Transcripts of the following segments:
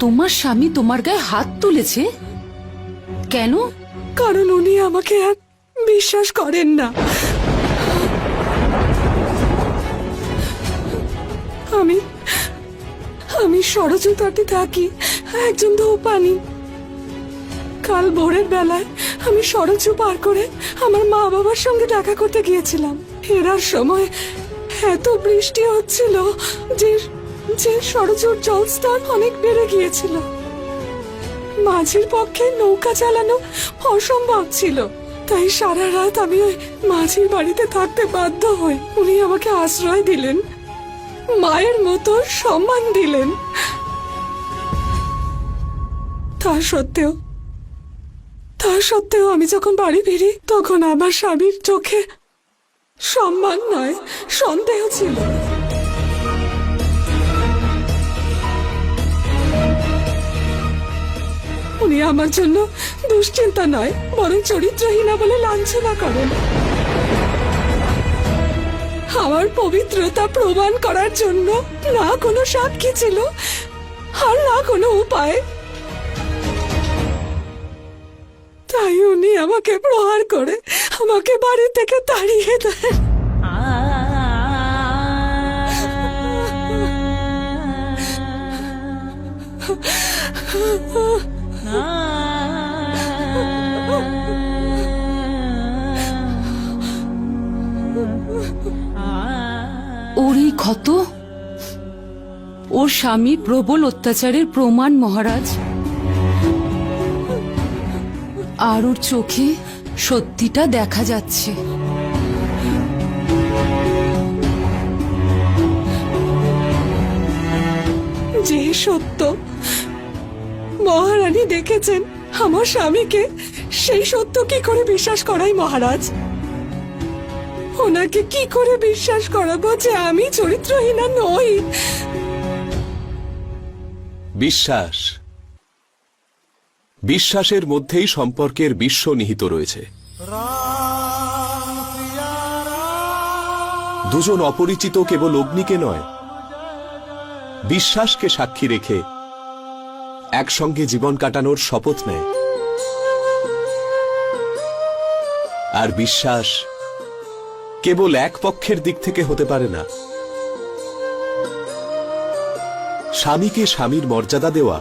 তোমার স্বামী তোমার গায়ে হাত তুলেছে কেন? কারণ উনি আমাকে আর বিশ্বাস করেন না। আমি আমি সরজুতাতে থাকি, একজন ধূপানি। কাল ভোরের বেলায় আমি সরজু পার করে আমার মা বাবার সঙ্গে দেখা করতে গিয়েছিলাম। ফেরার সময় এত বৃষ্টি হচ্ছিল যে যে সরজুর জলস্তর অনেক বেড়ে গিয়েছিল। মাঝির পক্ষে নৌকা চালানো অসম্ভব ছিল, তাই সারা রাত আমি ওই মাঝির বাড়িতে থাকতে বাধ্য হই। উনি আমাকে আশ্রয় দিলেন, মায়ের মতো সম্মান দিলেন। তা সত্ত্বেও আমি যখন বাড়ি ফিরি তখন আমার স্বামীর চোখে সম্মান নয়, সন্দেহ ছিল। উনি আমার জন্য দুশ্চিন্তা নয়, বরং চরিত্রহীনা বলে লাঞ্ছনা করেন। আমার পবিত্রতা প্রমাণ করার জন্য না কোনো সাক্ষী ছিল আর না কোনো উপায়। তাই উনি আমাকে প্রহার করে আমাকে বাড়ি থেকে তাড়িয়ে দেন। ওর এই ক্ষত ওর স্বামীর প্রবল অত্যাচারের প্রমাণ মহারাজ। আর ওর চোখে সত্যিটা দেখা যাচ্ছে। যে সত্য মহারানী দেখেছেন আমার স্বামীকে, সেই সত্য কি করে বিশ্বাস করাই মহারাজ? ওনাকে কি করে বিশ্বাস করাবো যে আমি চরিত্রহীনা নই? বিশ্বাসের মধ্যেই সম্পর্কের বিশ্ব নিহিত রয়েছে। দুজন অপরিচিত কেবল অগ্নিকে নয়, বিশ্বাসকে সাক্ষী রেখে একসঙ্গে জীবন কাটানোর শপথ নেয়। আর বিশ্বাস কেবল এক পক্ষের দিক থেকে হতে পারে না। স্বামীকে স্বামীর মর্যাদা দেওয়া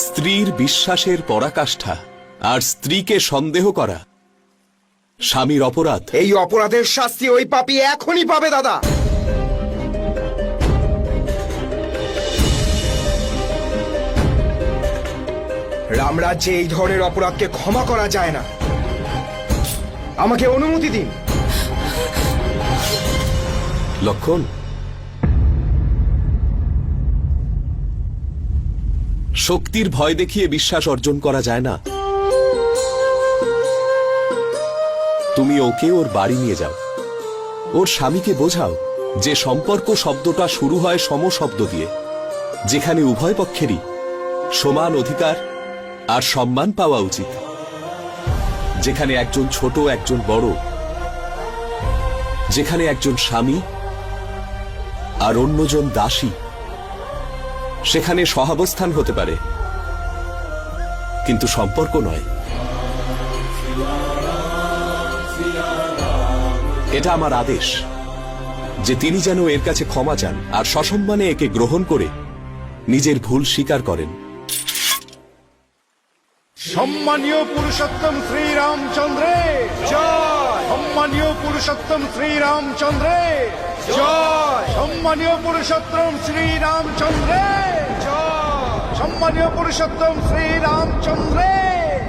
স্ত্রীর বিশ্বাসের পরাকাষ্ঠা, আর স্ত্রীকে সন্দেহ করা স্বামীর অপরাধ। এই অপরাধের শাস্তি ওই পাপী এখনই পাবে দাদা। রামরাজ্যে এই ধরনের অপরাধকে ক্ষমা করা যায় না। আমাকে অনুমতি দিন। লক্ষণ, শক্তির ভয় দেখিয়ে বিশ্বাস অর্জন করা যায় না। তুমি ওকে ওর বাড়ি নিয়ে যাও, ওর স্বামীকে বোঝাও যে সম্পর্ক শব্দটা শুরু হয় সম শব্দ দিয়ে, যেখানে উভয় পক্ষেরই সমান অধিকার আর সম্মান পাওয়া উচিত, যেখানে একজন ছোট একজন বড়, যেখানে একজন স্বামী আর অন্যজন দাসী। সেখানে সহাবস্থান হতে পারে, কিন্তু সম্পর্ক নয়। এটা আমার আদেশ যে তিনি যেন এর কাছে ক্ষমা চান আর সসম্মানে একে গ্রহণ করে নিজের ভুল স্বীকার করেন। সম্মানীয় পুরুষোত্তম শ্রীরামচন্দ্রে জয়। সম্মানীয় পুরুষোত্তম শ্রীরামচন্দ্রে জয়। সম্মানীয় পুরুষোত্তম শ্রীরামচন্দ্রে জয়। সম্মানীয় পুরুষোত্তম শ্রীরামচন্দ্রে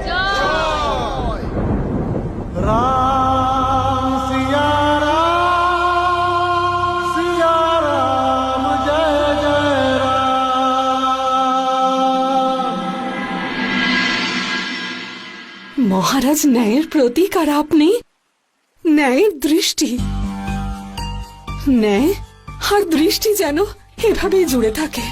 জয়। রাম সিয়া রাম, সিয়া রাম, জয় জয় রাম। মহারাজ ন্যায়ের প্রতীক আর আপনি ন্যায়ের দৃষ্টি। ন্যায় আর দৃষ্টি যেন এভাবেই জুড়ে থাকে।